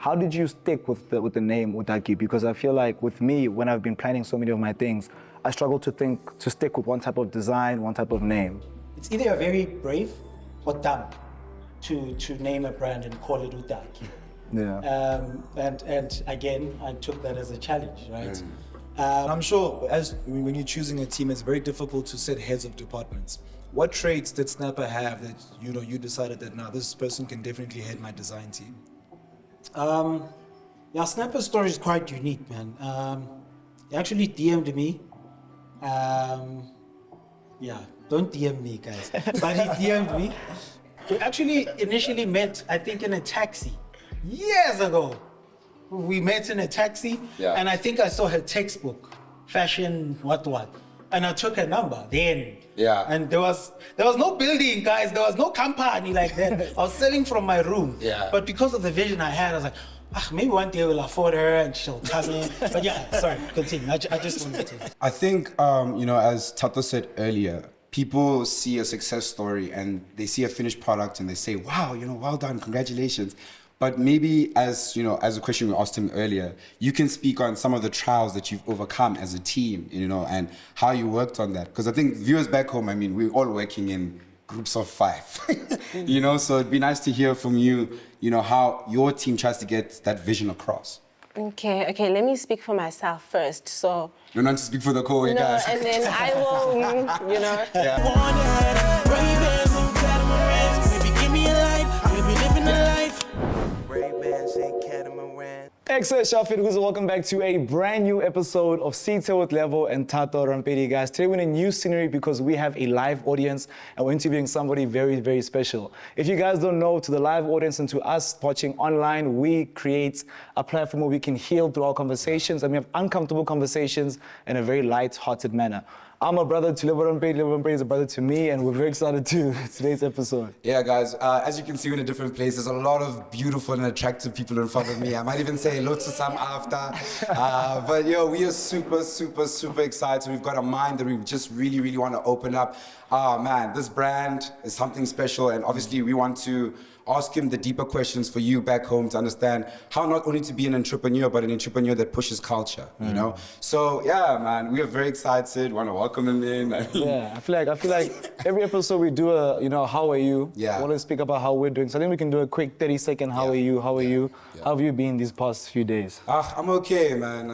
How did you stick with the name Utaki? Because I feel like with me, when I've been planning so many of my things, I struggle to stick with one type of design, one type of name. It's either very brave or dumb to name a brand and call it Utaki. Yeah. And again, I took that as a challenge, right? I'm sure when you're choosing a team, it's very difficult to set heads of departments. What traits did Snapper have that you decided that now this person can definitely head my design team? Yeah, Snapper's story is quite unique, man. He actually DM'd me. Yeah, don't DM me, guys. But he DM'd me. We actually initially met, I think, in a taxi years ago. We met in a taxi, and I think I saw her textbook, fashion, what, and I took her number then. Yeah. And there was no building, guys. There was no company like that. I was selling from my room. Yeah. But because of the vision I had, I was like, maybe one day we'll afford her and she'll come in. But yeah, sorry, continue. I just wanted to. I think, as Thato said earlier, people see a success story and they see a finished product and they say, wow, well done, congratulations. But maybe as a question we asked him earlier, you can speak on some of the trials that you've overcome as a team, and how you worked on that. Because I think viewers back home, we're all working in groups of 5, so it'd be nice to hear from you, how your team tries to get that vision across. Okay, let me speak for myself first. So you're not to speak for the core, guys. And then I will, Yeah. Excellent, Shafir. Welcome back to a brand new episode of Sitho with Lebo and Thato Rampedi, guys. Today we're in a new scenery because we have a live audience and we're interviewing somebody very, very special. If you guys don't know, to the live audience and to us watching online, we create a platform where we can heal through our conversations and we have uncomfortable conversations in a very light-hearted manner. I'm a brother to Lebo Rampedi, Lebo Rampedi is a brother to me, and we're very excited to today's episode. Yeah, guys, as you can see, we're in a different place. There's a lot of beautiful and attractive people in front of me. I might even say hello to some after. But we are super, super, super excited. We've got a mind that we just really, really want to open up. Man, this brand is something special, and obviously we want to ask him the deeper questions for you back home to understand how not only to be an entrepreneur, but an entrepreneur that pushes culture, So, yeah, man, we are very excited. Want to welcome him in. Yeah, I feel like every episode we do a, how are you? Yeah. I want to speak about how we're doing. So I think we can do a quick 30-second, how are you? How have you been these past few days? I'm okay, man.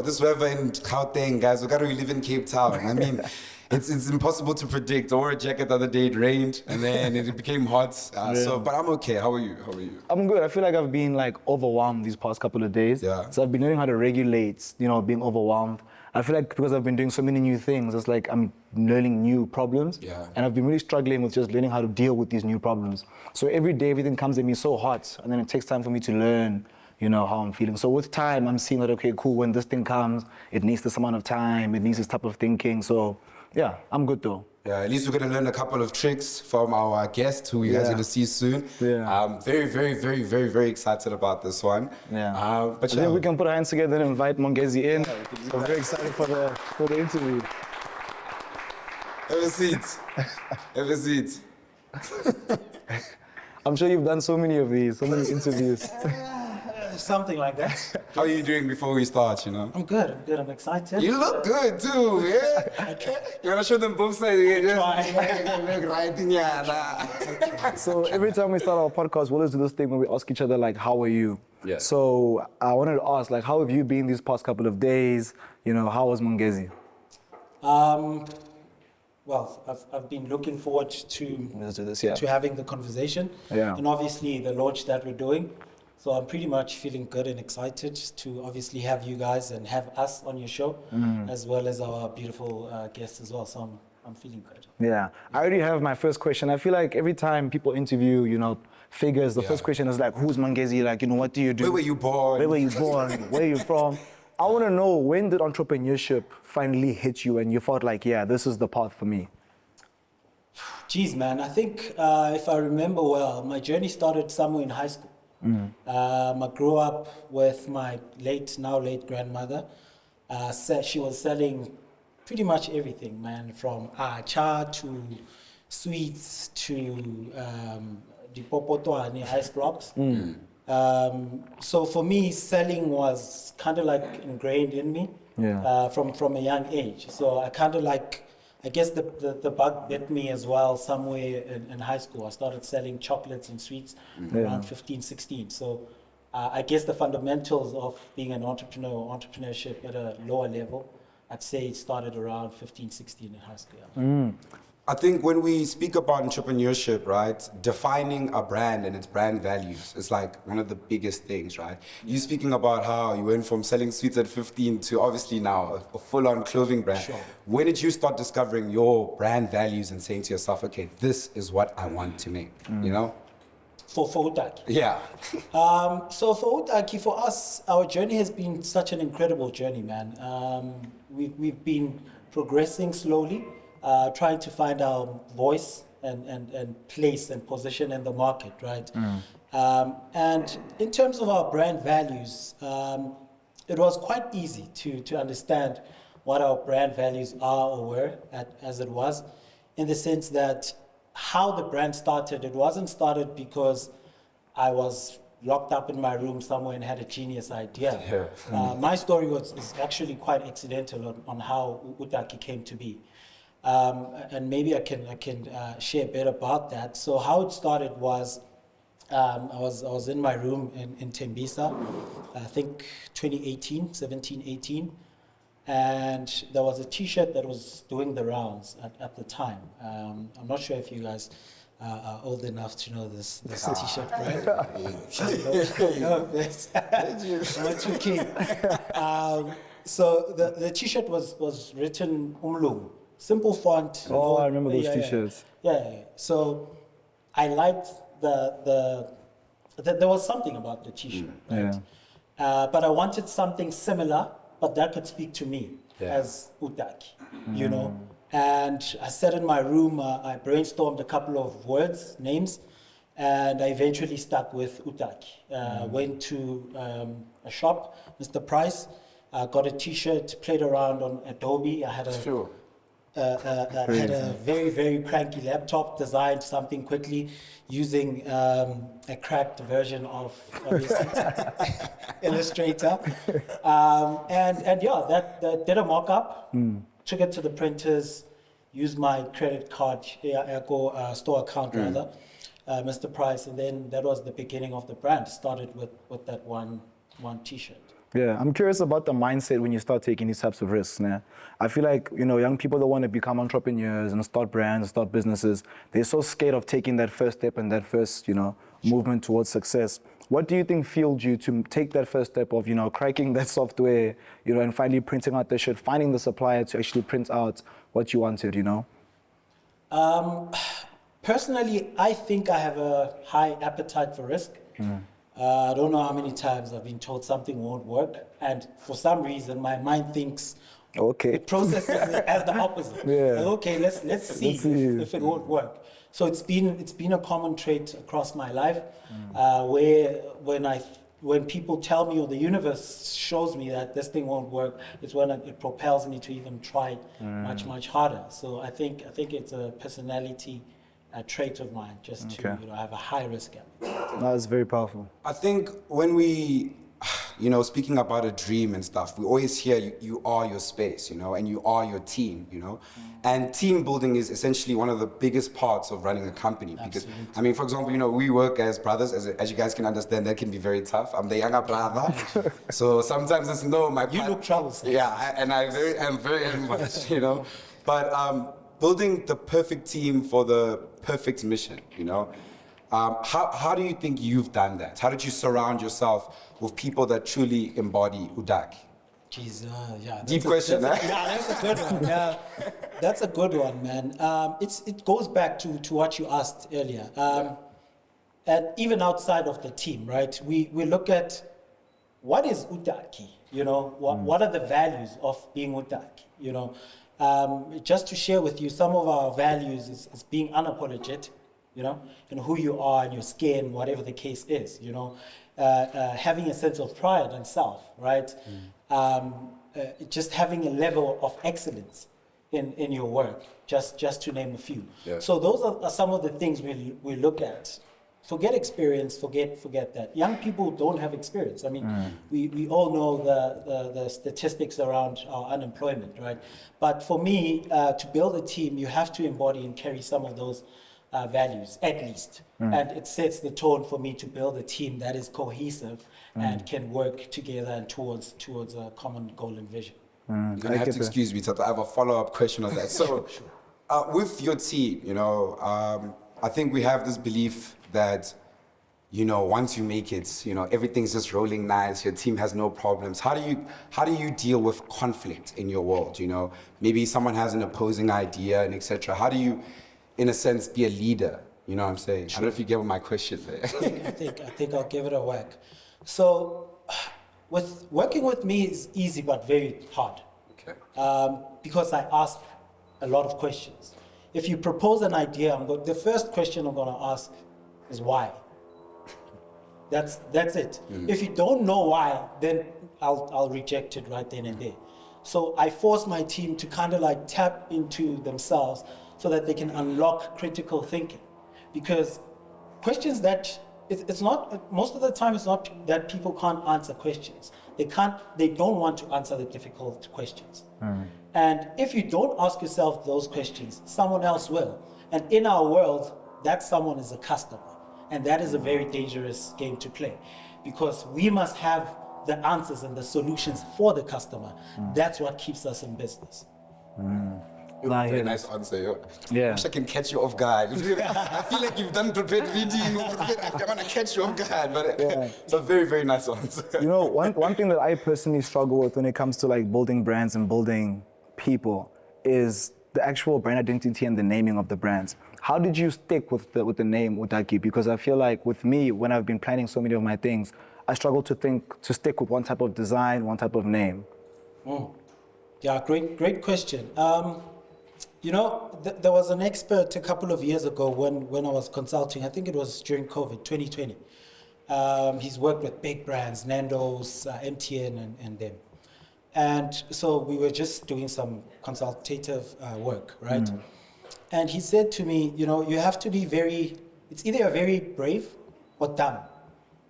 This weather in Gauteng, guys, we got to live in Cape Town. It's impossible to predict. I wore a jacket the other day, it rained, and then it became hot. But I'm okay. How are you? I'm good. I feel like I've been overwhelmed these past couple of days. Yeah. So I've been learning how to regulate, being overwhelmed. I feel like because I've been doing so many new things, it's like I'm learning new problems. Yeah. And I've been really struggling with just learning how to deal with these new problems. So every day, everything comes at me so hot, and then it takes time for me to learn how I'm feeling. So with time, I'm seeing that, okay, cool, when this thing comes, it needs this amount of time, it needs this type of thinking. So yeah, I'm good though. Yeah, at least we're going to learn a couple of tricks from our guest, who you guys are going to see soon. Yeah. I'm very, very, very, very, very excited about this one. Yeah. But then we can put our hands together and invite Mongezi in. So I'm very excited for the interview. Have a seat. Have a seat. I'm sure you've done so many of these, so many interviews. Something like that. How are you doing before we start, I'm good. I'm excited. You look good too, yeah? You want to show them both sides? Look right in your So every time we start our podcast, we always do this thing where we ask each other, how are you? Yeah. So I wanted to ask, how have you been these past couple of days? How was Mongezi? Well, I've been looking forward to Let's do this, yeah. to having the conversation. Yeah. And obviously the launch that we're doing. So I'm pretty much feeling good and excited to obviously have you guys and have us on your show, as well as our beautiful guests as well. So I'm feeling good. Yeah, I already have my first question. I feel like every time people interview, figures, the first question is who's Mongezi? What do you do? Where were you born? Where were you born? Where are you from? I want to know, when did entrepreneurship finally hit you and you felt this is the path for me? Geez, man, I think if I remember well, my journey started somewhere in high school. I grew up with my now late grandmother. She was selling pretty much everything, man, from cha to sweets to the popotwane ice blocks. So for me, selling was kind of like ingrained in me from a young age. So I kind of like, I guess the bug bit me as well somewhere in high school. I started selling chocolates and sweets around 15, 16. So I guess the fundamentals of being an entrepreneur or entrepreneurship at a lower level, I'd say it started around 15, 16 in high school. I think when we speak about entrepreneurship, right, defining a brand and its brand values is like one of the biggest things, right? You speaking about how you went from selling sweets at 15 to obviously now a full-on clothing brand. Sure. When did you start discovering your brand values and saying to yourself, okay, this is what I want to make, you know? For Utaki. Yeah. So for Utaki, for us, our journey has been such an incredible journey, man. We've been progressing slowly. Trying to find our voice and place and position in the market, right? And in terms of our brand values, it was quite easy to understand what our brand values are or were as it was, in the sense that how the brand started, it wasn't started because I was locked up in my room somewhere and had a genius idea. My story is actually quite accidental on how Utaki came to be. And maybe I can share a bit about that. So how it started was, I was in my room in Tembisa, I think 17, 18, and there was a T-shirt that was doing the rounds at the time. I'm not sure if you guys are old enough to know this T-shirt brand. No, this. I'm 2K. So the T-shirt was written Umlung. Simple font. Oh, I remember those T-shirts. Yeah. So I liked there was something about the T-shirt, right? But I wanted something similar, but that could speak to me as Utaki, you know. And I sat in my room, I brainstormed a couple of words, names, and I eventually stuck with Utaki. Went to a shop, Mr. Price, got a T-shirt, played around on Adobe. I had had a very, very cranky laptop, designed something quickly using a cracked version of obviously Illustrator. And yeah, that did a mock-up, took it to the printers, used my credit card, store account rather, Mr. Price, and then that was the beginning of the brand. Started with that one T-shirt. Yeah, I'm curious about the mindset when you start taking these types of risks. Nah? I feel like, young people that want to become entrepreneurs and start brands and start businesses, they're so scared of taking that first step and that first, movement towards success. What do you think fueled you to take that first step of, cracking that software, and finally printing out the shirt, finding the supplier to actually print out what you wanted, Personally, I think I have a high appetite for risk. I don't know how many times I've been told something won't work, and for some reason my mind thinks, it processes it as the opposite. Like, okay, let's see if it won't work. So it's been a common trait across my life, where when people tell me or the universe shows me that this thing won't work, it's when it propels me to even try much harder. So I think it's a personality trait of mine, just to have a high risk appetite. That's very powerful. I think when we, speaking about a dream and stuff, we always hear you are your space, and you are your team, And team building is essentially one of the biggest parts of running a company. Because, for example, we work as brothers, as you guys can understand, that can be very tough. I'm the younger brother, so sometimes it's You look troublesome. Yeah, and I'm very much, But building the perfect team for the perfect mission, how do you think you've done that? How did you surround yourself with people that truly embody Utaki? Jeez, yeah. Deep question, that's a good one. Yeah, that's a good one, man. It goes back to what you asked earlier. And even outside of the team, right? We look at what is Utaki, what are the values of being Utaki, just to share with you, some of our values is being unapologetic, and who you are and your skin, whatever the case is, having a sense of pride and self, right? Just having a level of excellence in your work, just to name a few. Yeah. So those are some of the things we look at forget experience, forget that. Young people don't have experience. I mean, we all know the statistics around our unemployment, right? But for me, to build a team, you have to embody and carry some of those values, at least. And it sets the tone for me to build a team that is cohesive and can work together and towards a common goal and vision. You're gonna have to excuse me, Thato. I have a follow-up question on that. So, with your team, I think we have this belief that, once you make it, everything's just rolling nice. Your team has no problems. How do you deal with conflict in your world? Maybe someone has an opposing idea and etc. How do you, in a sense, be a leader? You know what I'm saying? Sure. I don't know if you get my question there. I think I'll give it a whack. So, working with me is easy but very hard. Okay. Because I ask a lot of questions. If you propose an idea, the first question I'm going to ask is why. That's it. If you don't know why, then I'll reject it right then and there. So I force my team to kind of like tap into themselves so that they can unlock critical thinking. Because questions that it's not, most of the time it's not that people can't answer questions. They don't want to answer the difficult questions. And if you don't ask yourself those questions, someone else will. And in our world, that someone is a customer. And that is a very dangerous game to play because we must have the answers and the solutions for the customer. That's what keeps us in business. Very nice answer. Yo. Yeah. I wish I can catch you off guard. I feel like you've done prepared reading. I want to catch you off guard, but it's a very, very nice answer. One thing that I personally struggle with when it comes to like building brands and building people is the actual brand identity and the naming of the brands. How did you stick with the name Utaki? Because I feel like with me, when I've been planning so many of my things, I struggle to stick with one type of design, one type of name. Yeah, great question. There was an expert a couple of years ago when I was consulting, I think it was during COVID, 2020. He's worked with big brands, Nando's, MTN, and them. And so we were just doing some consultative work, right? And he said to me, you have to be it's either very brave or dumb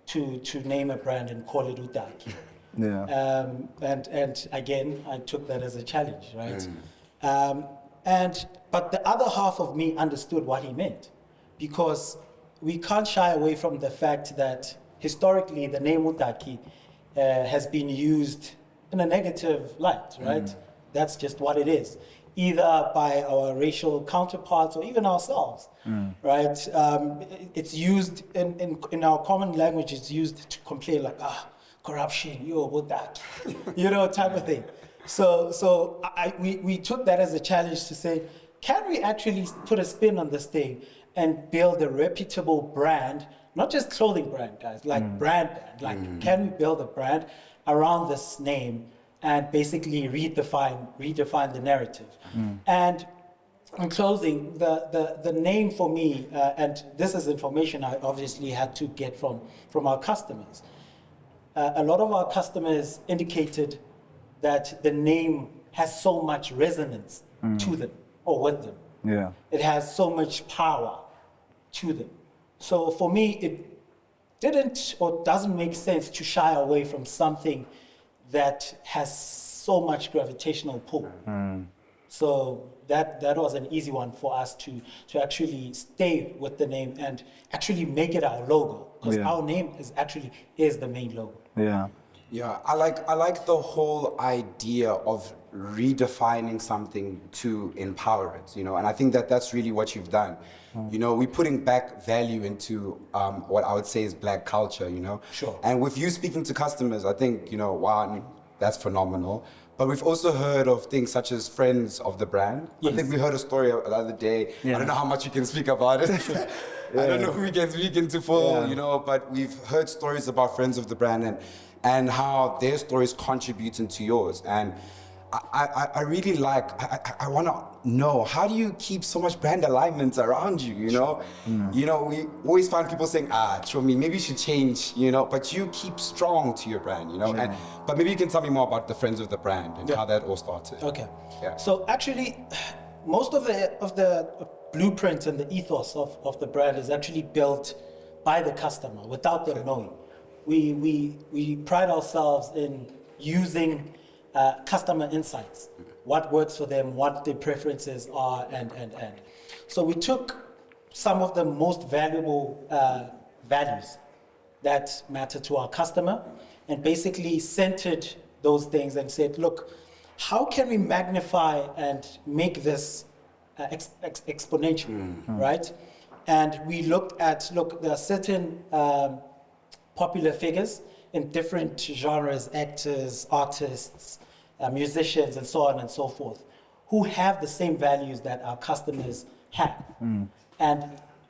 to name a brand and call it Utaki. Yeah. And again, I took that as a challenge, right? But the other half of me understood what he meant because we can't shy away from the fact that historically the name Utaki has been used in a negative light, right? That's just what it is, either by our racial counterparts or even ourselves, right? It's used in our common language, it's used to complain like, corruption, Utaki, type of thing. So we took that as a challenge to say, can we actually put a spin on this thing and build a reputable brand, not just clothing brand, guys, like brand. Like, can we build a brand around this name and basically redefine the narrative? And in closing, the name for me, and this is information I obviously had to get from our customers. A lot of our customers indicated that the name has so much resonance to them or with them. Yeah. It has so much power to them. So for me, it didn't or doesn't make sense to shy away from something that has so much gravitational pull. So that was an easy one for us to actually stay with the name and actually make it our logo, because our name is the main logo. Yeah. Yeah, I like the whole idea of redefining something to empower it, and I think that's really what you've done. We're putting back value into what I would say is black culture, Sure. And with you speaking to customers, I think, one, that's phenomenal. But we've also heard of things such as friends of the brand. Yes. I think we heard a story the other day. Yeah. I don't know how much you can speak about it. I don't know if we can speak into full, but we've heard stories about friends of the brand and how their stories contribute into yours. And I really I want to know, how do you keep so much brand alignment around you, we always find people saying, Chomi, maybe you should change, but you keep strong to your brand, but maybe you can tell me more about the friends of the brand and how that all started. Okay. Yeah. So actually, most of the blueprint and the ethos of the brand is actually built by the customer without them knowing. We pride ourselves in using customer insights, what works for them, what their preferences are, and. So we took some of the most valuable values that matter to our customer and basically centered those things and said, look, how can we magnify and make this exponential, right? And we looked at, there are certain popular figures in different genres, actors, artists, musicians, and so on and so forth, who have the same values that our customers have. And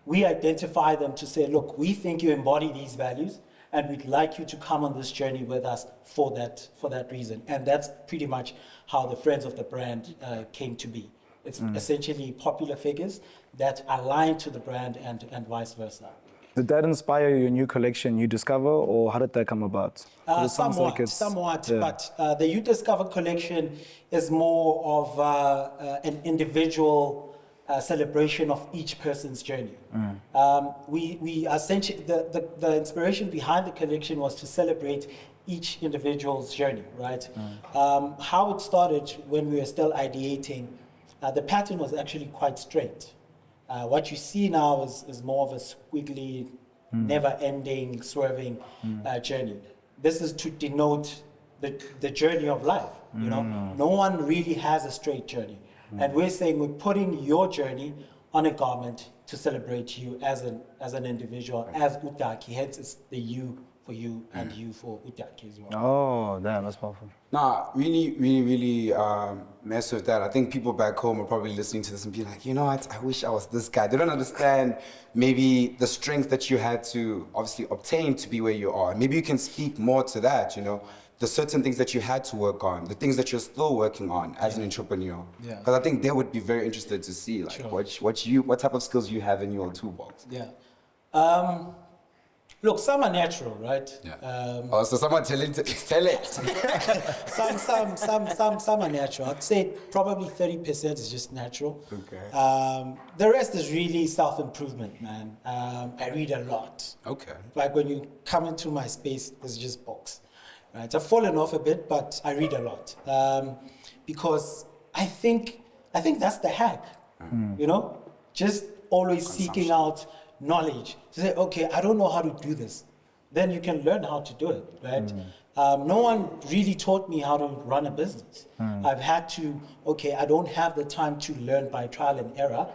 we identify them to say, look, we think you embody these values, and we'd like you to come on this journey with us for that reason. And that's pretty much how the Friends of the brand came to be. It's essentially popular figures that align to the brand and vice versa. Did that inspire your new collection, You Discover, or how did that come about? Somewhat, yeah. But the You Discover collection is more of an individual celebration of each person's journey. We essentially, the inspiration behind the collection was to celebrate each individual's journey, right? How it started when we were still ideating, the pattern was actually quite straight. What you see now is more of a squiggly, never-ending, swerving journey. This is to denote the journey of life. You know, no one really has a straight journey, and we're saying we're putting your journey on a garment to celebrate you as an individual, as Utaki. Hence, it's the you for you and you for Utaki as well. Oh, damn, that's powerful. Nah, really mess with that. I think people back home are probably listening to this and be like, you know what, I wish I was this guy. They don't understand maybe the strength that you had to obviously obtain to be where you are. Maybe you can speak more to that, you know, the certain things that you had to work on, the things that you're still working on as an entrepreneur. Because I think they would be very interested to see like what type of skills you have in your toolbox. Look, some are natural, right? So someone tell it. Some are natural. I'd say probably 30% is just natural. Okay. The rest is really self-improvement, man. I read a lot. Okay. Like when you come into my space, there's just books. Right? I've fallen off a bit, but I read a lot. Because I think that's the hack. You know? Just always seeking out knowledge to say, okay, I don't know how to do this. Then you can learn how to do it, right? No one really taught me how to run a business. I've had to, okay, I don't have the time to learn by trial and error.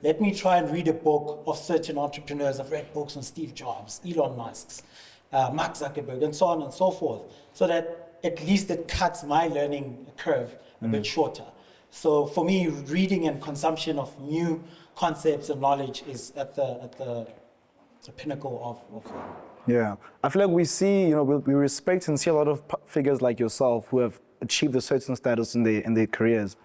Let me try and read a book of certain entrepreneurs. I've read books on Steve Jobs, Elon Musk, Mark Zuckerberg, and so on and so forth, so that at least it cuts my learning curve a bit shorter. So for me, reading and consumption of new concepts and knowledge is at the pinnacle of Yeah, I feel like we see, you know, we respect and see a lot of figures like yourself who have achieved a certain status in their careers,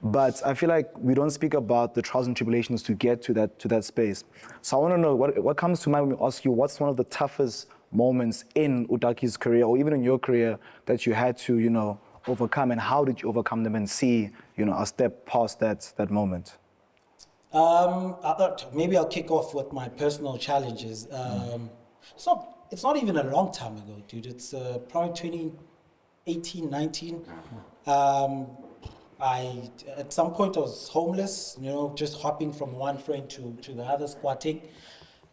but I feel like we don't speak about the trials and tribulations to get to that space. So I want to know what comes to mind when we ask you what's one of the toughest moments in Utaki's career or even in your career that you had to, you know, overcome, and how did you overcome them and see, you know, a step past that moment? Maybe I'll kick off with my personal challenges. It's not even a long time ago, dude. It's probably 2018, 19. At some point I was homeless, you know, just hopping from one friend to the other, squatting.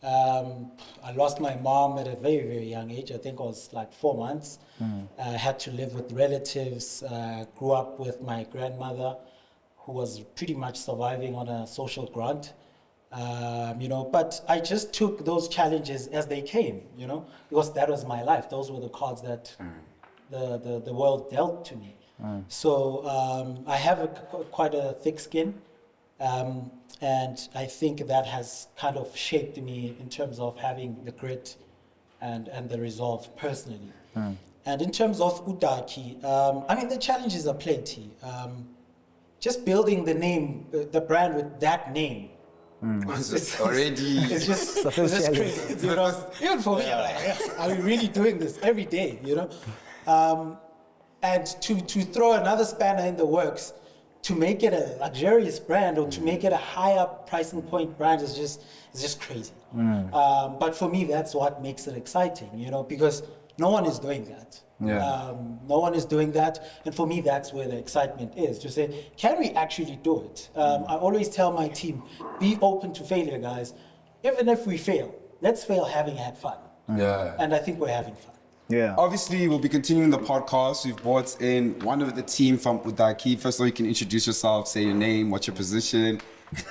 I lost my mom at a very, very young age. I think I was like 4 months. I had to live with relatives, grew up with my grandmother, who was pretty much surviving on a social grant, you know, but I just took those challenges as they came, you know, because that was my life. Those were the cards that the world dealt to me. So I have quite a thick skin, and I think that has kind of shaped me in terms of having the grit and the resolve personally. And in terms of Utaki, I mean, the challenges are plenty. Just building the name, the brand with that name. It's already. It's just crazy. You know? Even for me, I'm like, are we really doing this every day? You know, and to throw another spanner in the works, to make it a luxurious brand or to make it a higher pricing point brand is just crazy. But for me, that's what makes it exciting, you know, because no one is doing that. Yeah. No one is doing that, and for me, that's where the excitement is, to say, can we actually do it? I always tell my team, be open to failure, guys. Even if we fail, let's fail having had fun. Yeah. And I think we're having fun. Yeah. Obviously, we'll be continuing the podcast. We've brought in one of the team from Utaki. First of all, you can introduce yourself, say your name, what's your position.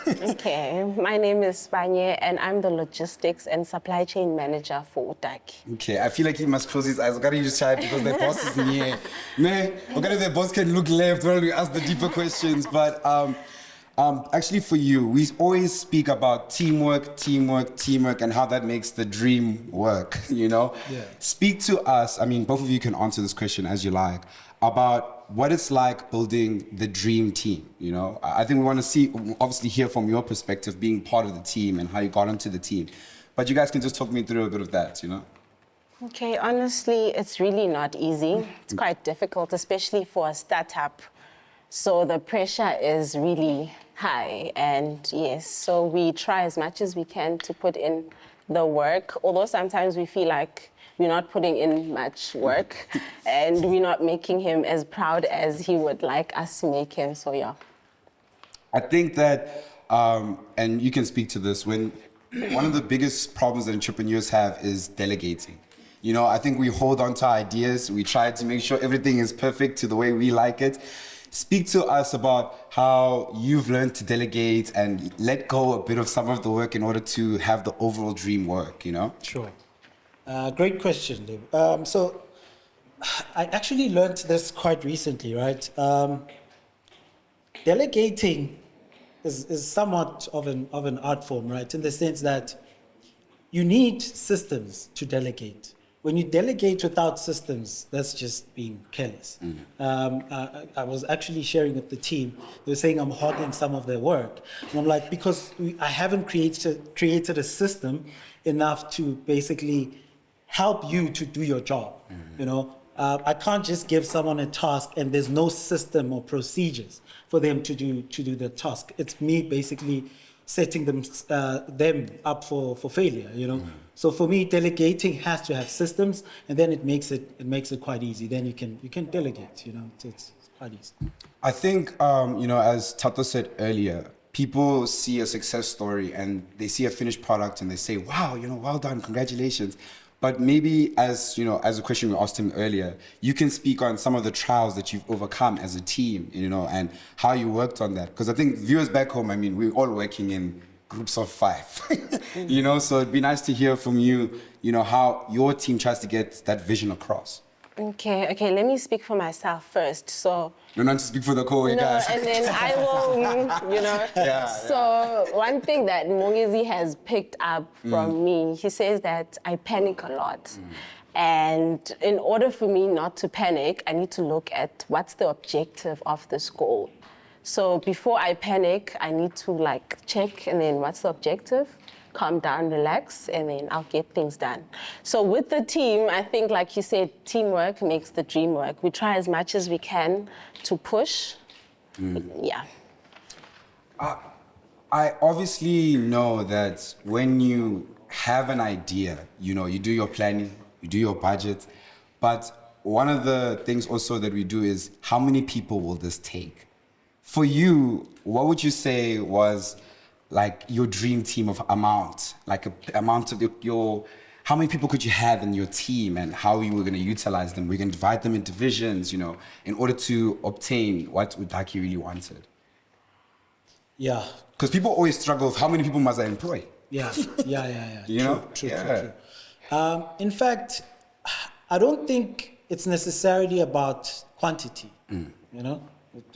Okay, my name is Spanye and I'm the logistics and supply chain manager for Utaki. Okay, I feel like he must close his eyes. I've got to use shy because their boss is in here. Nah, okay, their boss can look left while we ask the deeper questions. But actually for you, we always speak about teamwork, and how that makes the dream work, you know? Yeah. Speak to us, I mean, both of you can answer this question as you like, about what it's like building the dream team, you know? I think we want to see, obviously hear from your perspective, being part of the team and how you got into the team. But you guys can just talk me through a bit of that, you know? Okay, honestly, it's really not easy. It's quite difficult, especially for a startup. So the pressure is really high, and yes, so we try as much as we can to put in the work, although sometimes we feel like we're not putting in much work and we're not making him as proud as he would like us to make him, so yeah. I think that, and you can speak to this, when one of the biggest problems that entrepreneurs have is delegating. You know, I think we hold on to ideas, we try to make sure everything is perfect to the way we like it. Speak to us about how you've learned to delegate and let go a bit of some of the work in order to have the overall dream work, you know? Sure. Great question, Lebo. So I actually learned this quite recently, right? Delegating is somewhat of an art form, right? In the sense that you need systems to delegate. When you delegate without systems, that's just being careless. I was actually sharing with the team. They were saying I'm hogging some of their work. And I'm like, because I haven't created a system enough to basically help you to do your job. You know, I can't just give someone a task and there's no system or procedures for them to do the task. It's me basically setting them up for failure, you know. So for me, delegating has to have systems, and then it makes it quite easy. Then you can delegate, you know. It's quite easy. I think, you know, as Thato said earlier, people see a success story and they see a finished product and they say, wow, you know, well done, congratulations. But maybe as, you know, as a question we asked him earlier, you can speak on some of the trials that you've overcome as a team, you know, and how you worked on that. Because I think viewers back home, I mean, we're all working in groups of 5, you know, so it'd be nice to hear from you, you know, how your team tries to get that vision across. Okay, let me speak for myself first. So You're not to speak for the co-workers. no, and then I will, you know. Yeah, So one thing that Mongezi has picked up from me, he says that I panic a lot. And in order for me not to panic, I need to look at what's the objective of this goal. So before I panic, I need to like check and then what's the objective? Calm down, relax, and then I'll get things done. So with the team, I think, like you said, teamwork makes the dream work. We try as much as we can to push. Yeah. I obviously know that when you have an idea, you know, you do your planning, you do your budget, but one of the things also that we do is how many people will this take? For you, what would you say was like your dream team of amount, like a amount of your, how many people could you have in your team and how you were going to utilize them? We're going to divide them into divisions, you know, in order to obtain what Utaki really wanted. Yeah. Because people always struggle with how many people must I employ? Yeah. You know? True. In fact, I don't think it's necessarily about quantity, you know?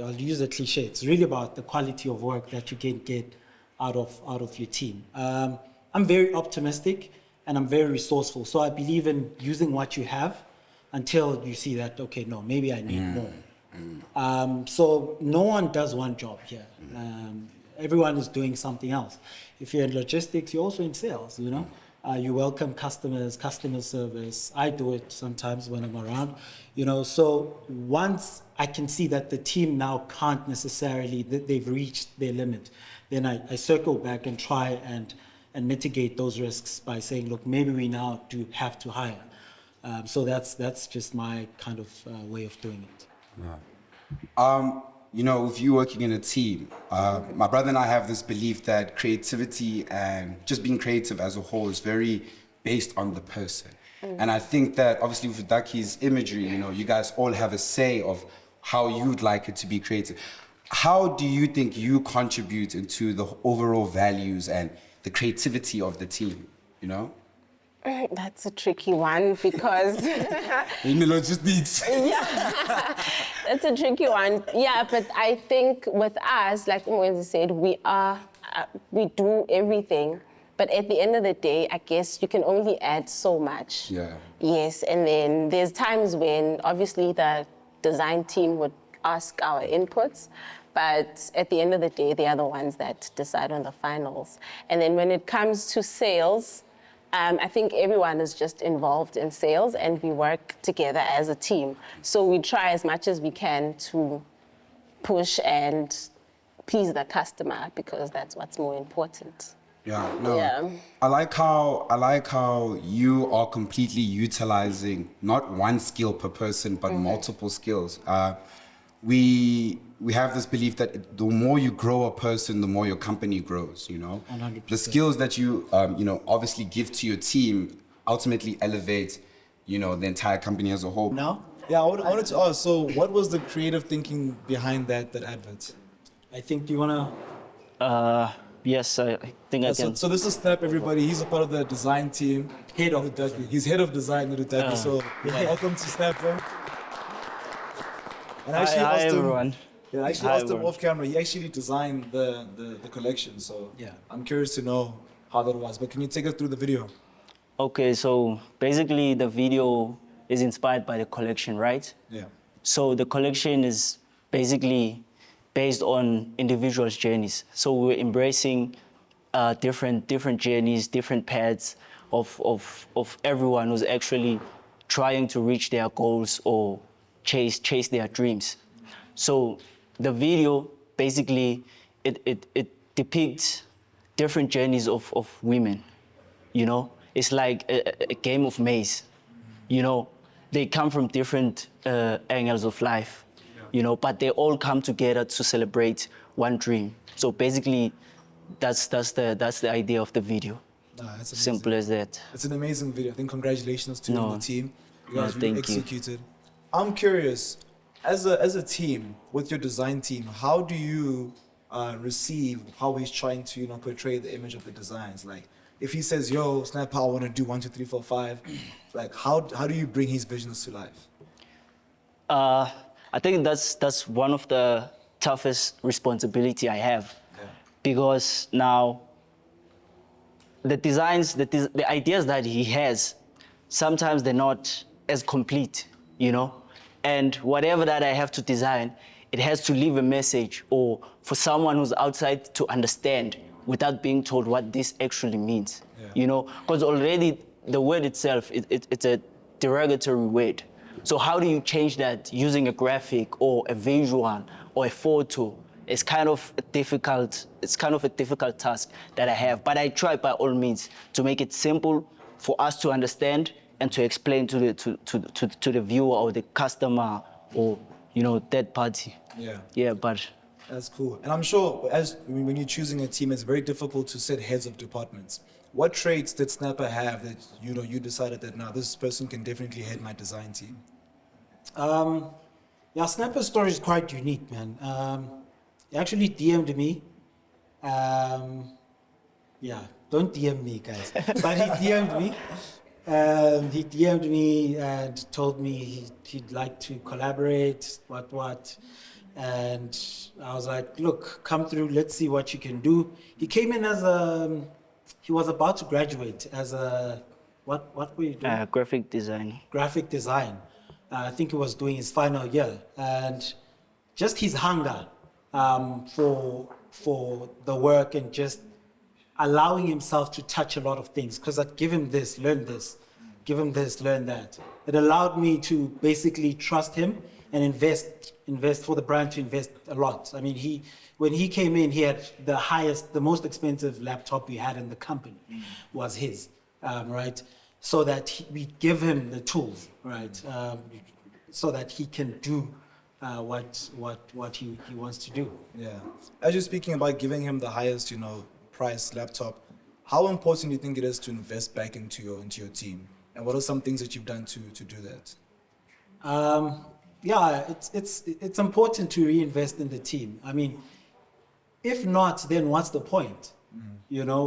I'll use a cliche. It's really about the quality of work that you can get out of your team. I'm very optimistic and I'm very resourceful. So I believe in using what you have until you see that, okay, no, maybe I need more. So no one does one job here. Everyone is doing something else. If you're in logistics, you're also in sales, you know? You welcome customers, customer service. I do it sometimes when I'm around, you know. So once I can see that the team now can't necessarily, that they've reached their limit, then I circle back and try and mitigate those risks by saying, look, maybe we now do have to hire. So that's just my kind of way of doing it. You know, with you working in a team, my brother and I have this belief that creativity and just being creative as a whole is very based on the person. And I think that obviously with Utaki's imagery, you know, you guys all have a say of how you'd like it to be created. How do you think you contribute into the overall values and the creativity of the team, you know? That's a tricky one because... In the logistics. Yeah, that's a tricky one. Yeah, but I think with us, like Mongezi said, we do everything. But at the end of the day, I guess you can only add so much. Yeah. Yes, and then there's times when obviously the design team would ask our inputs, but at the end of the day, they are the ones that decide on the finals. And then when it comes to sales, I think everyone is just involved in sales and we work together as a team. So we try as much as we can to push and please the customer because that's what's more important. Yeah, no. Yeah. I like how you are completely utilizing not one skill per person, but multiple skills. We have this belief that the more you grow a person, the more your company grows, you know? 100%. The skills that you, you know, obviously give to your team ultimately elevate, you know, the entire company as a whole. Now, Yeah, I wanted to ask, so what was the creative thinking behind that advert? I think, do you want to... Yes, I think I So, can. so this is Snap, everybody. He's a part of the design team. Head of Utaki. He's head of design at Utaki. So welcome to Snap, bro. And I actually Hi asked him, everyone. Yeah, I actually Hi, asked him everyone. off camera. He actually designed the collection. So Yeah. I'm curious to know how that was. But can you take us through the video? Okay, so basically the video is inspired by the collection, right? Yeah. So the collection is basically based on individuals' journeys. So we're embracing different journeys, different paths of everyone who's actually trying to reach their goals or chase their dreams. So the video basically it depicts different journeys of women. You know, it's like a game of maze. You know, they come from different angles of life. You know, but they all come together to celebrate one dream. So basically, that's the idea of the video. That's amazing. Simple as that. It's an amazing video. I think congratulations to you and No. the team. You No, guys really thank you. executed. I'm curious, as a team, with your design team, how do you receive how he's trying to, you know, portray the image of the designs? Like, if he says, yo, Snap, I want to do 1, 2, 3, 4, 5, like, how do you bring his visions to life? I think that's one of the toughest responsibility I have, because now the designs, the ideas that he has, sometimes they're not as complete, you know, and whatever that I have to design, it has to leave a message or for someone who's outside to understand without being told what this actually means, you know, because already the word itself, it's a derogatory word. So how do you change that using a graphic or a visual or a photo? It's kind of a difficult task that I have, but I try by all means to make it simple for us to understand and to explain to the viewer or the customer or, you know, third party. Yeah. Yeah, but That's cool. And I'm sure when you're choosing a team, it's very difficult to set heads of departments. What traits did Snapper have that, you know, you decided that now this person can definitely head my design team? Yeah, Snapper's story is quite unique, man. He actually DM'd me. Yeah, don't DM me, guys. But he DM'd me. He DM'd me and told me he'd like to collaborate, what. And I was like, look, come through, let's see what you can do. He came in as he was about to graduate as what were you doing? graphic design. Graphic design. I think he was doing his final year, and just his hunger for the work and just allowing himself to touch a lot of things, because I'd give him this, learn this, give him this, learn that. It allowed me to basically trust him and invest for the brand to invest a lot. I mean, when he came in, he had the most expensive laptop we had in the company was his, right? So that we give him the tools, right? So that he can do what he wants to do. Yeah. As you're speaking about giving him the highest, price laptop, how important do you think it is to invest back into your team? And what are some things that you've done to do that? Yeah, it's important to reinvest in the team. I mean, if not, then what's the point?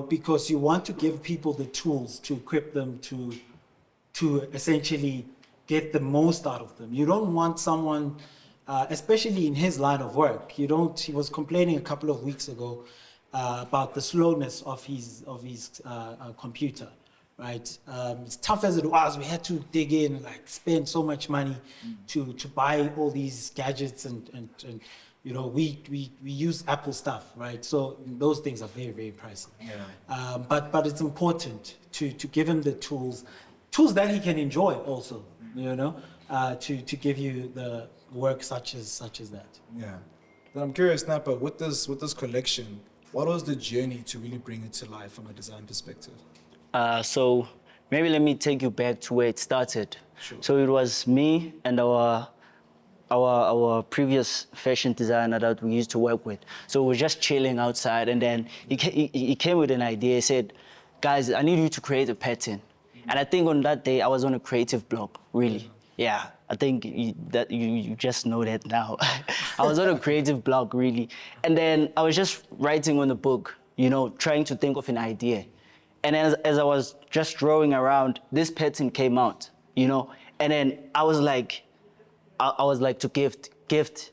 Because you want to give people the tools to equip them to essentially get the most out of them. You don't want someone, especially in his line of work. He was complaining a couple of weeks ago about the slowness of his computer. Right, as tough as it was, we had to dig in and spend so much money to buy all these gadgets and we use Apple stuff, right? So those things are very, very pricey. Yeah. But it's important to give him the tools that he can enjoy also, to give you the work such as that. Yeah. But I'm curious, Napa, with this collection, what was the journey to really bring it to life from a design perspective? So maybe let me take you back to where it started. Sure. So it was me and our previous fashion designer that we used to work with. So we were just chilling outside, and then he came with an idea. He said, "Guys, I need you to create a pattern." And I think on that day I was on a creative block, really. Yeah, I think you just know that now. I was on a creative block, really. And then I was just writing on the book, trying to think of an idea. And as I was just drawing around, this pattern came out, and then I was like to Gift,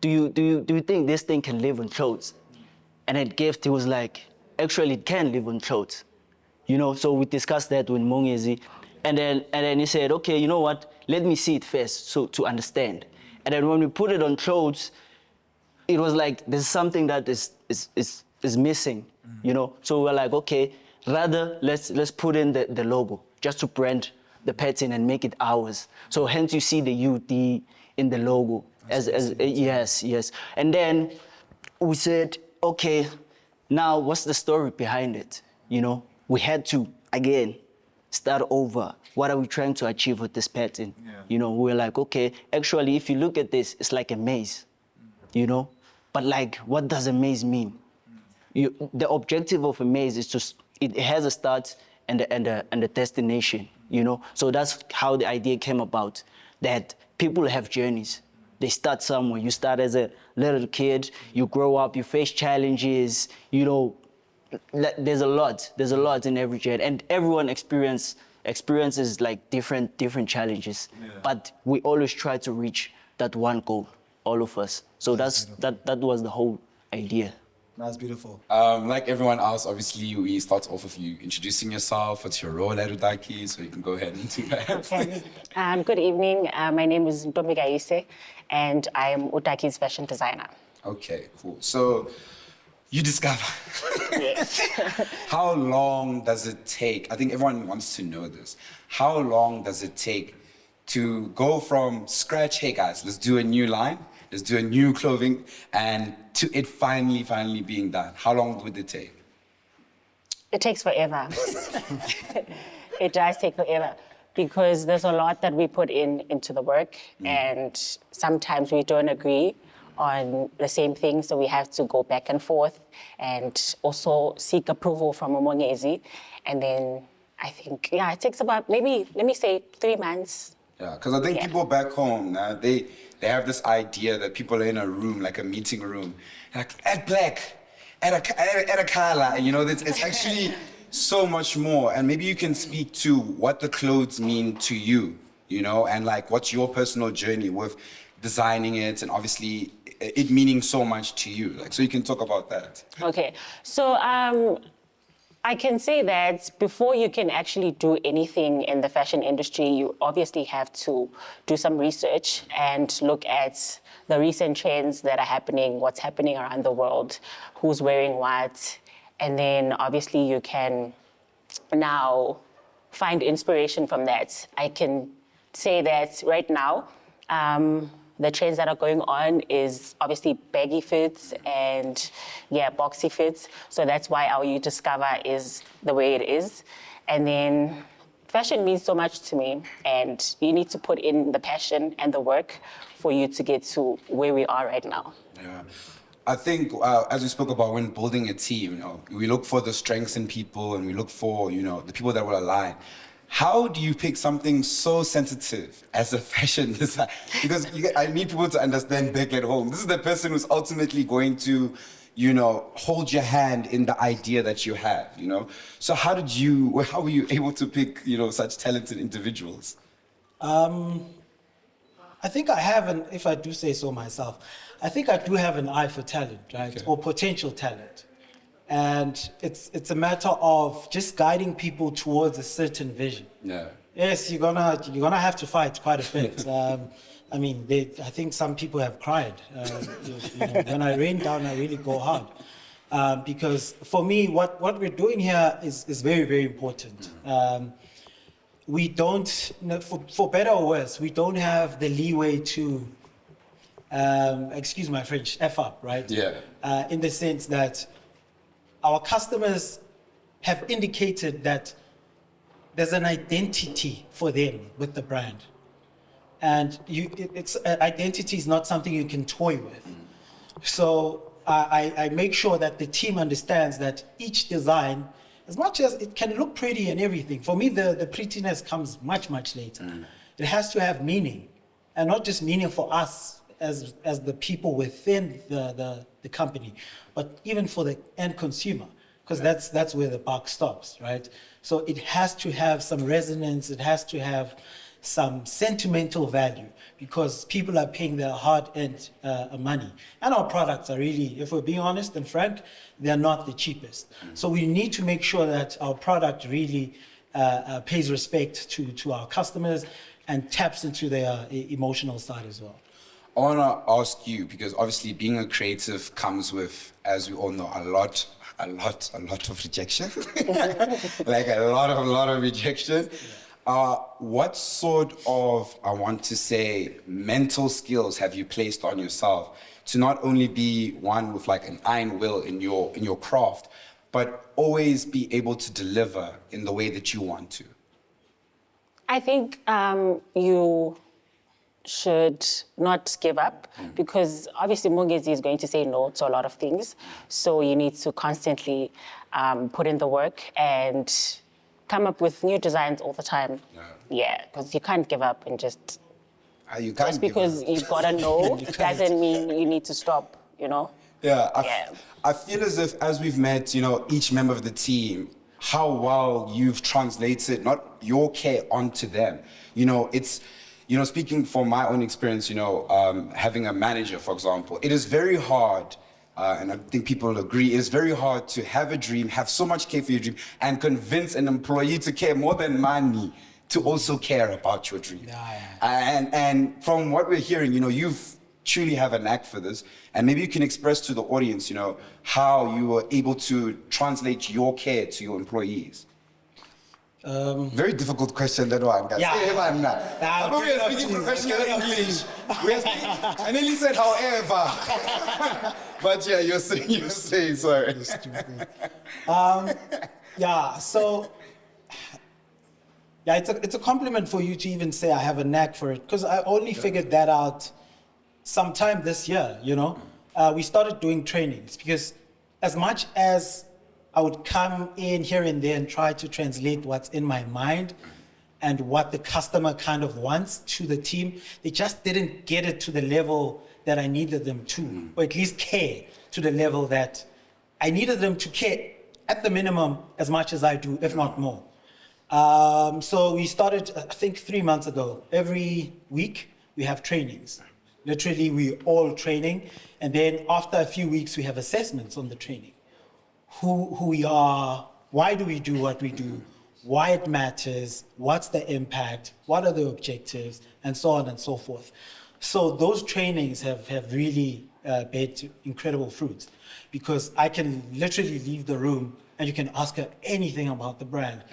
do you think this thing can live on clothes? And then Gift, he was like, actually it can live on clothes, So we discussed that with Mongezi, and then he said, okay, you know what? Let me see it first, so to understand. And then when we put it on clothes, it was like there's something that is missing, So we're like, okay. Rather, let's put in the logo just to brand the pattern and make it ours. So hence you see the UD in the logo. Yes. And then we said, okay, now what's the story behind it? We had to again start over. What are we trying to achieve with this pattern? Yeah. We're like, okay, actually, if you look at this, it's like a maze. But what does a maze mean? The objective of a maze is it has a start and a destination, So that's how the idea came about, that people have journeys. They start somewhere. You start as a little kid, you grow up, you face challenges, There's a lot in every journey, and everyone experiences different challenges. Yeah. But we always try to reach that one goal, all of us. So that was the whole idea. That's beautiful. Like everyone else, obviously, we start off with you introducing yourself. What's your role at Utaki? So you can go ahead and do that. Okay. Good evening. My name is Mpho-Mpho, and I am Utaki's fashion designer. Okay, cool. So you discover. Yes. How long does it take? I think everyone wants to know this. How long does it take to go from scratch, hey guys, let's do a new line, let's do a new clothing, and to it finally being done? How long would it take? It takes forever. It does take forever because there's a lot that we put into the work, and sometimes we don't agree on the same thing, so we have to go back and forth and also seek approval from Mongezi. And then I think, it takes about maybe, let me say 3 months. Yeah, because I think people back home, they have this idea that people are in a room, like a meeting room, like, add black, add a color, and it's actually so much more. And maybe you can speak to what the clothes mean to you, and what's your personal journey with designing it, and obviously it meaning so much to you. So you can talk about that. Okay, so I can say that before you can actually do anything in the fashion industry, you obviously have to do some research and look at the recent trends that are happening, what's happening around the world, who's wearing what, And then obviously you can now find inspiration from that. I can say that right now, the trends that are going on is obviously baggy fits and boxy fits. So that's why our You Discover is the way it is. And then fashion means so much to me, and you need to put in the passion and the work for you to get to where we are right now. Yeah. I think, as we spoke about when building a team, you know, we look for the strengths in people and we look for, you know, the people that will align. How do you pick something so sensitive as a fashion design? Because I need people to understand back at home. This is the person who's ultimately going to, you know, hold your hand in the idea that you have, you know? So how were you able to pick, you know, such talented individuals? I think I have if I do say so myself, I think I do have an eye for talent, right? Okay. Or potential talent. And it's a matter of just guiding people towards a certain vision. Yeah. Yes, you're gonna have to fight quite a bit. I mean, I think some people have cried. You know, when I rain down, I really go hard. Because for me, what we're doing here is very, very important. We don't, for better or worse, we don't have the leeway to, excuse my French, F up, right? Yeah. In the sense that our customers have indicated that there's an identity for them with the brand. And identity is not something you can toy with. So I make sure that the team understands that each design, as much as it can look pretty and everything, for me, the prettiness comes much, much later. It has to have meaning, and not just meaning for us as the people within the company, but even for the end consumer, because that's where the buck stops, right? So it has to have some resonance, it has to have some sentimental value, because people are paying their hard-earned money. And our products are really, if we're being honest and frank, they're not the cheapest. So we need to make sure that our product really pays respect to our customers and taps into their emotional side as well. I want to ask you, because obviously being a creative comes with, as we all know, a lot of rejection. Like a lot of rejection. What sort of, I want to say, mental skills have you placed on yourself to not only be one with like an iron will in your craft, but always be able to deliver in the way that you want to? I think you should not give up, because obviously Mongezi is going to say no to a lot of things. So you need to constantly put in the work and come up with new designs all the time. Yeah, because you can't give up and just because you've got to know doesn't mean you need to stop, you know? I feel as if, as we've met, you know, each member of the team, how well you've translated not your care onto them. You know, it's, you know, speaking from my own experience, you know, having a manager, for example, it is very hard, and I think people will agree, it's very hard to have a dream, have so much care for your dream, and convince an employee to care more than money to also care about your dream. And from what we're hearing, you know, you've truly have a knack for this, and maybe you can express to the audience, you know, how you were able to translate your care to your employees. Very difficult question, that one, guys. Yeah. We are speaking professional English. I nearly said however. But yeah, you're saying, sorry. It's a compliment for you to even say I have a knack for it, because I only figured that out sometime this year, you know. We started doing trainings, because as much as I would come in here and there and try to translate what's in my mind and what the customer kind of wants to the team, they just didn't get it to the level that I needed them to, or at least care to the level that I needed them to care at the minimum as much as I do, if not more. So we started, I think 3 months ago. Every week we have trainings. Literally, we're all training. And then after a few weeks, we have assessments on the training. Who we are, why do we do what we do, why it matters, what's the impact, what are the objectives, and so on and so forth. So those trainings have really paid incredible fruits, because I can literally leave the room and you can ask her anything about the brand,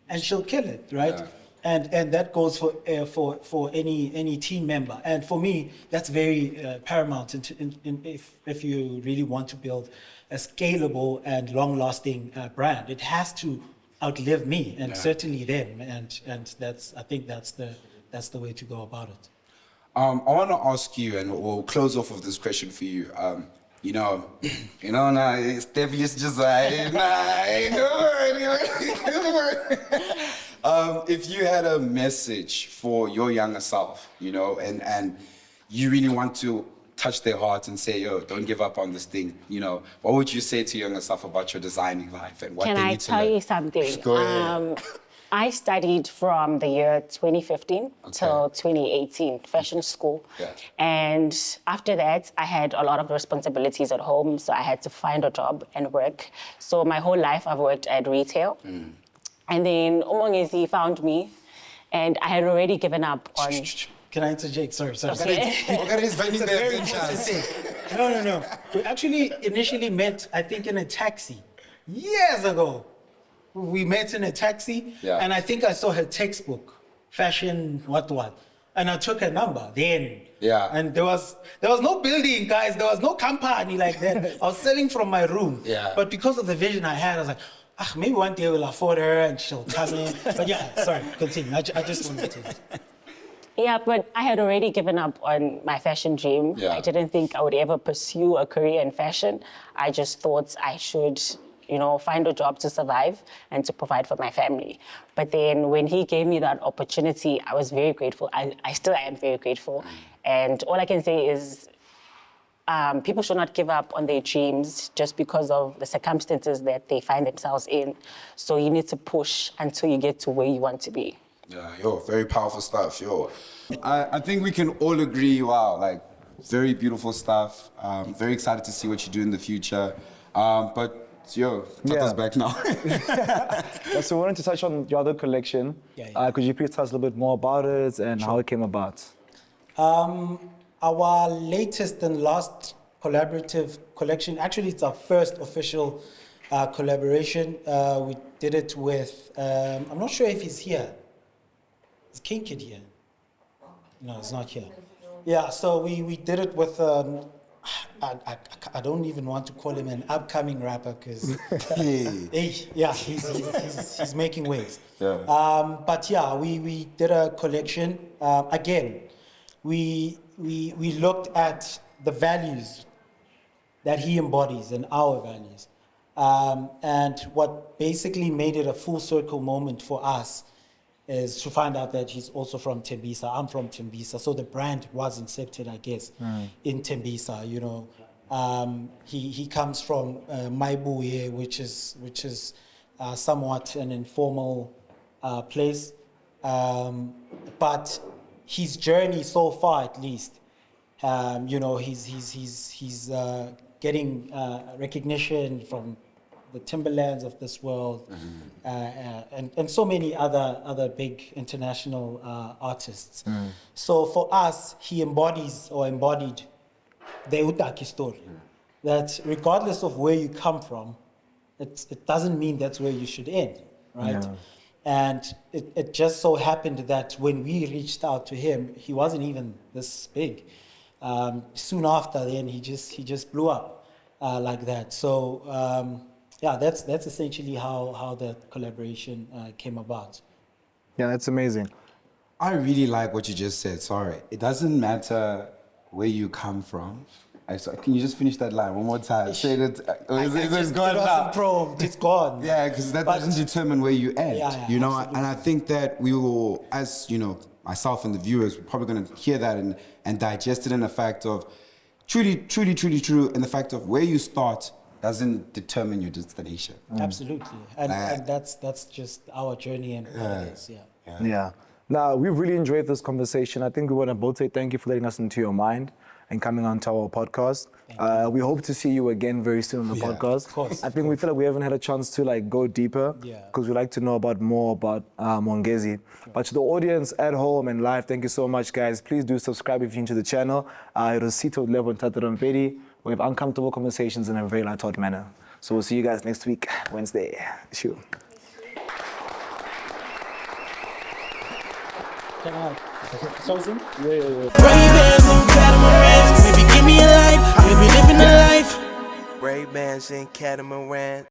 and she'll kill it, right? Yeah. And that goes for any team member. And for me, that's very paramount if you really want to build a scalable and long-lasting brand. It has to outlive me and certainly them. And I think that's the way to go about it. I want to ask you, and we'll close off with this question for you. Now, Steffi is just like, if you had a message for your younger self, and you really want to touch their heart and say, yo, don't give up on this thing, what would you say to your younger self about your designing life and what Can they I need to tell learn? you something? Go ahead. I studied from the year 2015 till 2018, fashion school. Yeah. And after that, I had a lot of responsibilities at home, so I had to find a job and work. So my whole life, I've worked at retail. And then Mongezi found me, and I had already given up on... Can I interject? Sorry. Okay. Look at his vending It's a their very important ventures. thing. No. We actually initially met, I think, in a taxi years ago. We met in a taxi, and I think I saw her textbook, fashion, what, and I took her number then. Yeah. And there was no building, guys. There was no company like that. I was selling from my room. Yeah. But because of the vision I had, I was like, maybe one day we'll afford her and she'll come in. But yeah, sorry, continue. I just wanted to. Yeah, but I had already given up on my fashion dream. Yeah. I didn't think I would ever pursue a career in fashion. I just thought I should, find a job to survive and to provide for my family. But then when he gave me that opportunity, I was very grateful. I still am very grateful. And all I can say is people should not give up on their dreams just because of the circumstances that they find themselves in. So you need to push until you get to where you want to be. Yeah, very powerful stuff, I think we can all agree, wow, like, very beautiful stuff. Very excited to see what you do in the future. Tato's back now. So we wanted to touch on your other collection. Could you please tell us a little bit more about it and how it came about? Our latest and last collaborative collection, actually it's our first official collaboration. We did it with, I'm not sure if he's here. Is King Kid here? No, he's not here. Yeah, so we did it with, I don't even want to call him an upcoming rapper because he's making waves. But yeah, we did a collection. Again, we looked at the values that he embodies and our values. And what basically made it a full circle moment for us is to find out that he's also from Tembisa. I'm from Tembisa, so the brand was incepted, I guess, in Tembisa. He comes from Maibuye, which is somewhat an informal place, but his journey so far, at least, he's getting recognition from the Timberlands of this world, and so many other big international artists. So for us, he embodied the Utaki story. That regardless of where you come from, it doesn't mean that's where you should end, right? And it just so happened that when we reached out to him, he wasn't even this big. Soon after, then he just blew up like that. So. That's essentially how the collaboration came about. Yeah, that's amazing. I really like what you just said. Sorry. It doesn't matter where you come from. Can you just finish that line one more time? Say it. It's gone now. Probed. It's gone. Yeah, because that doesn't determine where you end. Absolutely. And I think that we will, as myself and the viewers, we're probably going to hear that and digest it in the fact of truly true in the fact of where you start doesn't determine your destination. Absolutely, and that's just our journey and what it is. Yeah. Now, we've really enjoyed this conversation. I think we want to both say thank you for letting us into your mind. and coming onto our podcast. We hope to see you again very soon on the podcast. of course, I think we feel like we haven't had a chance to like go deeper Yeah. because we like to know more about Mongezi. But to the audience at home and live, thank you so much, guys. Please do subscribe if you're into the channel. It was Thato, Lebo, and Thato Rampedi. We have uncomfortable conversations in a very light-hearted manner. So we'll see you guys next week, Wednesday. Sure. Chosen? Ray-Bans and catamarans, baby, give me a life, baby, living a life. Ray-Bans and catamaran.